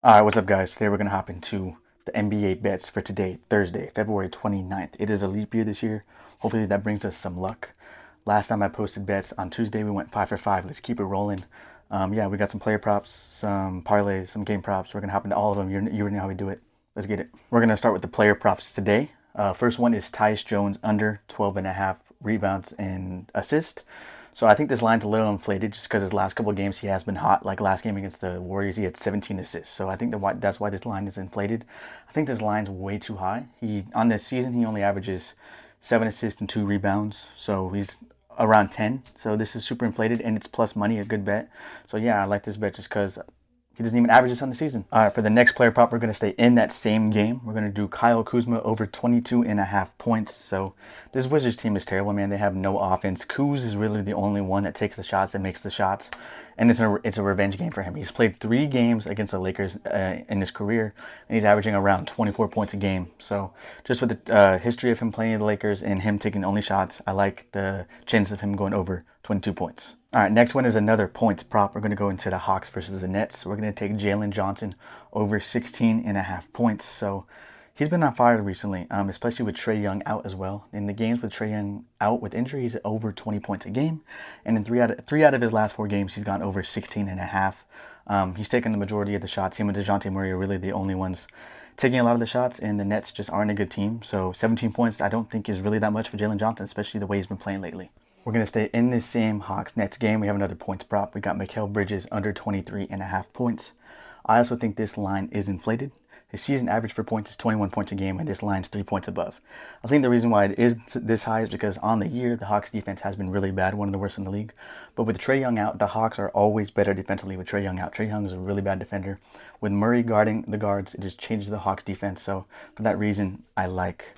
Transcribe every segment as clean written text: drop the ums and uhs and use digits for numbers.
All right, what's up, guys? Today we're going to hop into the NBA bets for today, Thursday, February 29th. It is a leap year this year. Hopefully that brings us some luck. Last time I posted bets on Tuesday, we went 5 for 5. Let's keep it rolling. Yeah, we got some player props, some parlays, some game props. We're going to hop into all of them. You already know how we do it. Let's get it. We're going to start with the player props today. First one is Tyus Jones under 12.5 rebounds and assists. So I think this line's a little inflated just because his last couple of games he has been hot. Like last game against the Warriors, he had 17 assists. So I think that's why this line is inflated. I think this line's way too high. He on this season he only averages 7 assists and 2 rebounds. So he's around 10. So this is super inflated and it's plus money, a good bet. So yeah, I like this bet just because he doesn't even average this on the season. All right, for the next player prop, we're going to stay in that same game. We're going to do Kyle Kuzma over 22.5 points. So this Wizards team is terrible, man. They have no offense. Kuz is really the only one that takes the shots and makes the shots. And it's a revenge game for him. He's played 3 games against the Lakers in his career, and he's averaging around 24 points a game. So just with the history of him playing the Lakers and him taking the only shots, I like the chances of him going over 22 points. All right, next one is another points prop. We're going to go into the Hawks versus the Nets. We're going to take Jalen Johnson over 16.5 points. So he's been on fire recently, especially with Trae Young out as well. In the games with Trae Young out with injury, he's over 20 points a game. And in three out of his last 4 games, he's gone over 16.5. He's taken the majority of the shots. Him and DeJounte Murray are really the only ones taking a lot of the shots, and the Nets just aren't a good team. So 17 points I don't think is really that much for Jalen Johnson, especially the way he's been playing lately. We're going to stay in this same Hawks-Nets game. We have another points prop. We got Mikal Bridges under 23.5 points. I also think this line is inflated. His season average for points is 21 points a game, and this line's 3 points above. I think the reason why it is this high is because on the year, the Hawks defense has been really bad, one of the worst in the league. But with Trae Young out, the Hawks are always better defensively with Trae Young out. Trae Young is a really bad defender. With Murray guarding the guards, it just changes the Hawks defense. So for that reason, I like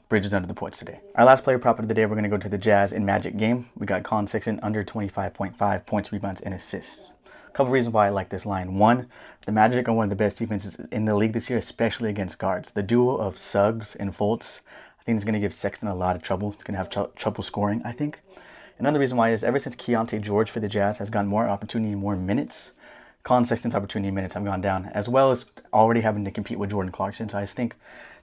Bridges under the points today. Our last player prop of the day, we're going to go to the Jazz and Magic game. We got Colin Sexton under 25.5 points, rebounds, and assists. A couple reasons why I like this line. One, the Magic are one of the best defenses in the league this year, especially against guards. The duo of Suggs and Fultz, I think is going to give Sexton a lot of trouble. It's going to have trouble scoring, I think. Another reason why is ever since Keontae George for the Jazz has gotten more opportunity, more minutes, Colin Sexton's opportunity minutes have gone down, as well as already having to compete with Jordan Clarkson. So I just think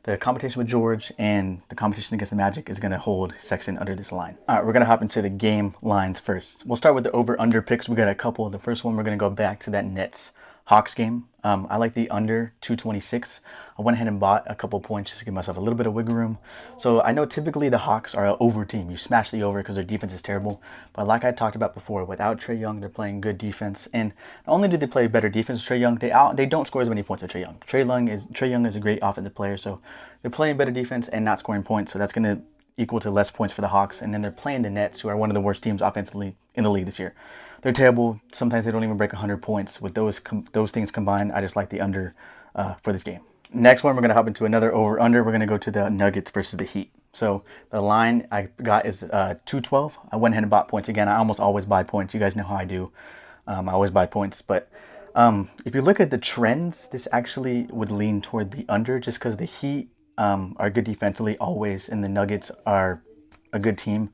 the competition with George and the competition against the Magic is going to hold Sexton under this line. All right, we're going to hop into the game lines first. We'll start with the over-under picks. We got a couple. The first one, we're going to go back to that Nets Hawks game. I like the under 226. I went ahead and bought a couple points just to give myself a little bit of wiggle room. So I know typically the Hawks are an over team. You smash the over because their defense is terrible. But like I talked about before, without Trae Young, they're playing good defense. And not only do they play better defense with Trae Young, they don't score as many points as Trae Young. Trae Young is a great offensive player, so they're playing better defense and not scoring points. So that's going to equal to less points for the Hawks. And then they're playing the Nets, who are one of the worst teams offensively in the league this year. They're terrible. Sometimes they don't even break 100 points. With those things combined, I just like the under for this game. Next one, we're going to hop into another over-under. We're going to go to the Nuggets versus the Heat. So the line I got is 212. I went ahead and bought points again. I almost always buy points. You guys know how I do. I always buy points. But if you look at the trends, this actually would lean toward the under just because the Heat are good defensively always, and the Nuggets are a good team.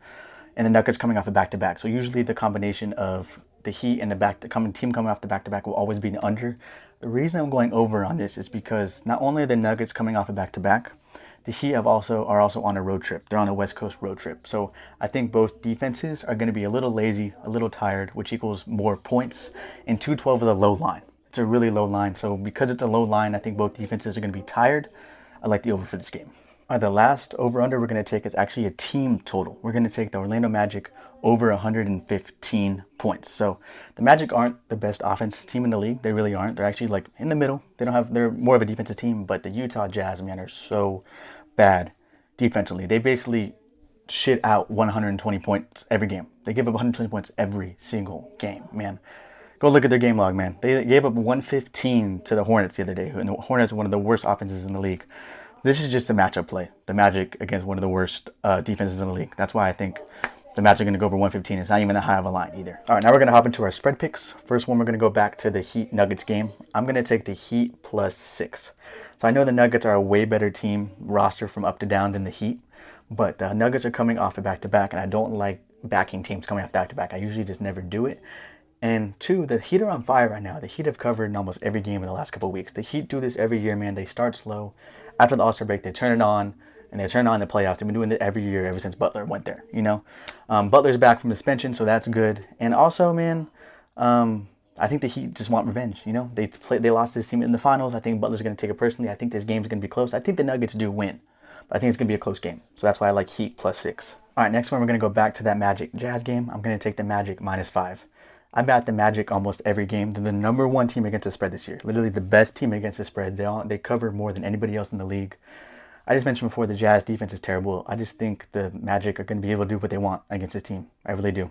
And the Nuggets coming off a back-to-back. So usually the combination of the Heat and the team coming off the back-to-back will always be an under. The reason I'm going over on this is because not only are the Nuggets coming off a back-to-back, the Heat are also on a road trip. They're on a West Coast road trip. So I think both defenses are going to be a little lazy, a little tired, which equals more points. And 212 is a low line. It's a really low line. So because it's a low line, I think both defenses are going to be tired. I like the over for this game. All right, the last over-under we're going to take is actually a team total. We're going to take the Orlando Magic over 115 points. So the Magic aren't the best offense team in the league. They really aren't. They're actually like in the middle. They're more of a defensive team, but the Utah Jazz, man, are so bad defensively. They basically shit out 120 points every game. They give up 120 points every single game, man. Go look at their game log, man. They gave up 115 to the Hornets the other day, and the Hornets are one of the worst offenses in the league. This is just a matchup play. The Magic against one of the worst defenses in the league. That's why I think the Magic are going to go over 115. It's not even that high of a line either. All right, now we're going to hop into our spread picks. First one, we're going to go back to the Heat-Nuggets game. I'm going to take the Heat +6. So I know the Nuggets are a way better team roster from up to down than the Heat, but the Nuggets are coming off a back-to-back, and I don't like backing teams coming off back-to-back. I usually just never do it. And two, the Heat are on fire right now. The Heat have covered in almost every game in the last couple of weeks. The Heat do this every year, man. They start slow. After the All-Star break, they turn it on, and they turn on the playoffs. They've been doing it every year ever since Butler went there, you know? Butler's back from suspension, so that's good. And also, man, I think the Heat just want revenge, you know? They lost this team in the finals. I think Butler's going to take it personally. I think this game's going to be close. I think the Nuggets do win, but I think it's going to be a close game. So that's why I like Heat +6. All right, next one, we're going to go back to that Magic Jazz game. I'm going to take the Magic -5. I bat the Magic almost every game. They're the number one team against the spread this year. Literally the best team against the spread. They cover more than anybody else in the league. I just mentioned before the Jazz defense is terrible. I just think the Magic are going to be able to do what they want against this team. I really do.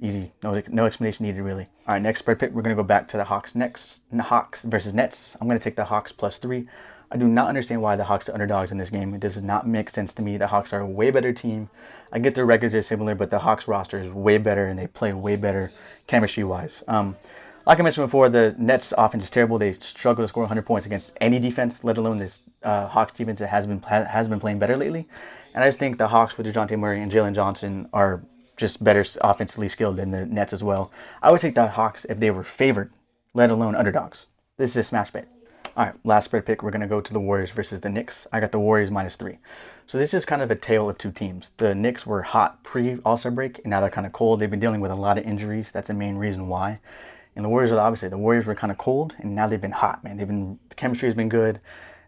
Easy. No explanation needed, really. All right, next spread pick, we're going to go back to the Hawks next. Hawks versus Nets. I'm going to take the Hawks +3. I do not understand why the Hawks are underdogs in this game. It does not make sense to me. The Hawks are a way better team. I get their records are similar, but the Hawks roster is way better, and they play way better chemistry-wise. Like I mentioned before, the Nets offense is terrible. They struggle to score 100 points against any defense, let alone this Hawks defense that has been playing better lately. And I just think the Hawks with DeJounte Murray and Jalen Johnson are just better offensively skilled than the Nets as well. I would take the Hawks if they were favored, let alone underdogs. This is a smash bet. All right, last spread pick, we're going to go to the Warriors versus the Knicks. I got the Warriors -3. So this is kind of a tale of two teams. The Knicks were hot pre-All-Star break, and now they're kind of cold. They've been dealing with a lot of injuries. That's the main reason why. And the Warriors are the opposite. The Warriors were kind of cold, and now they've been hot, man. The chemistry has been good.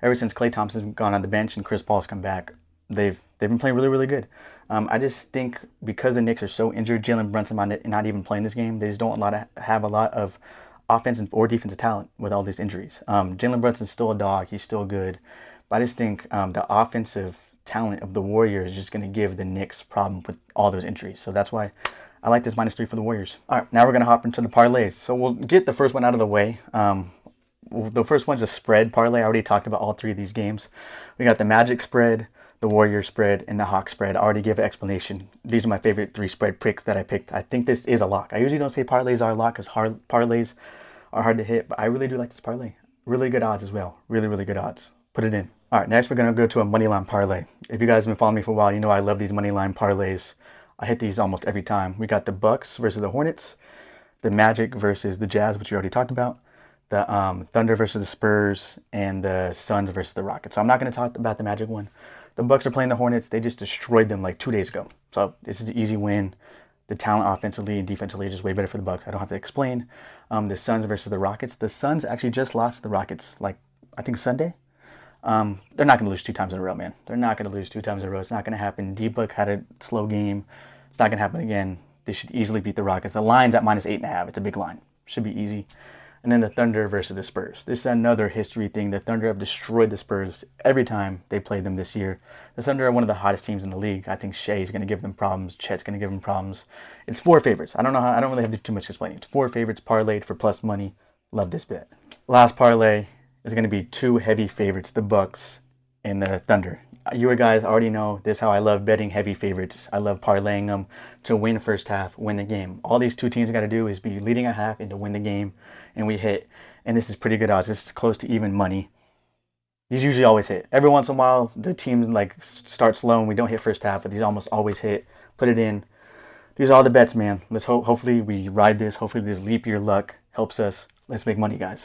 Ever since Klay Thompson's gone on the bench and Chris Paul's come back, they've been playing really, really good. I just think because the Knicks are so injured, Jalen Brunson might not even playing this game. They just don't have a lot of offensive or defensive talent with all these injuries. Jalen Brunson's still a dog. He's still good. But I just think the offensive talent of the Warriors is just going to give the Knicks problem with all those injuries. So that's why I like this -3 for the Warriors. All right, now we're going to hop into the parlays. So we'll get the first one out of the way. The first one's a spread parlay. I already talked about all three of these games. We got the Magic spread, the Warriors spread, and the Hawks spread. I already gave an explanation. These are my favorite 3 spread picks that I picked. I think this is a lock. I usually don't say parlays are a lock because parlays are hard to hit, but I really do like this parlay. Really good odds as well. Really, really good odds. Put it in. All right, next we're going to go to a moneyline parlay. If you guys have been following me for a while, you know I love these moneyline parlays. I hit these almost every time. We got the Bucks versus the Hornets, the Magic versus the Jazz, which we already talked about, the Thunder versus the Spurs, and the Suns versus the Rockets. So I'm not going to talk about the Magic one. The Bucks are playing the Hornets. They just destroyed them like 2 days ago. So this is an easy win. The talent offensively and defensively is just way better for the Bucks. I don't have to explain. The Suns versus the Rockets. The Suns actually just lost the Rockets, like, I think Sunday. They're not going to lose 2 times in a row, man. They're not going to lose 2 times in a row. It's not going to happen. D-Book had a slow game. It's not going to happen again. They should easily beat the Rockets. The line's at -8.5. It's a big line. Should be easy. And then the Thunder versus the Spurs. This is another history thing. The Thunder have destroyed the Spurs every time they played them this year. The Thunder are one of the hottest teams in the league. I think Shea is going to give them problems. Chet's going to give them problems. It's 4 favorites. I don't really have to do too much explaining. It's 4 favorites parlayed for plus money. Love this bet. Last parlay is going to be 2 heavy favorites, the Bucks and the Thunder. You guys already know this is how I love betting heavy favorites. I love parlaying them to win first half, win the game. All these 2 teams got to do is be leading a half and to win the game, and we hit. And this is pretty good odds. This is close to even money. These usually always hit. Every once in a while, the teams like start slow and we don't hit first half, but these almost always hit. Put it in. These are all the bets, man. Hopefully we ride this. Hopefully this leap year luck helps us. Let's make money, guys.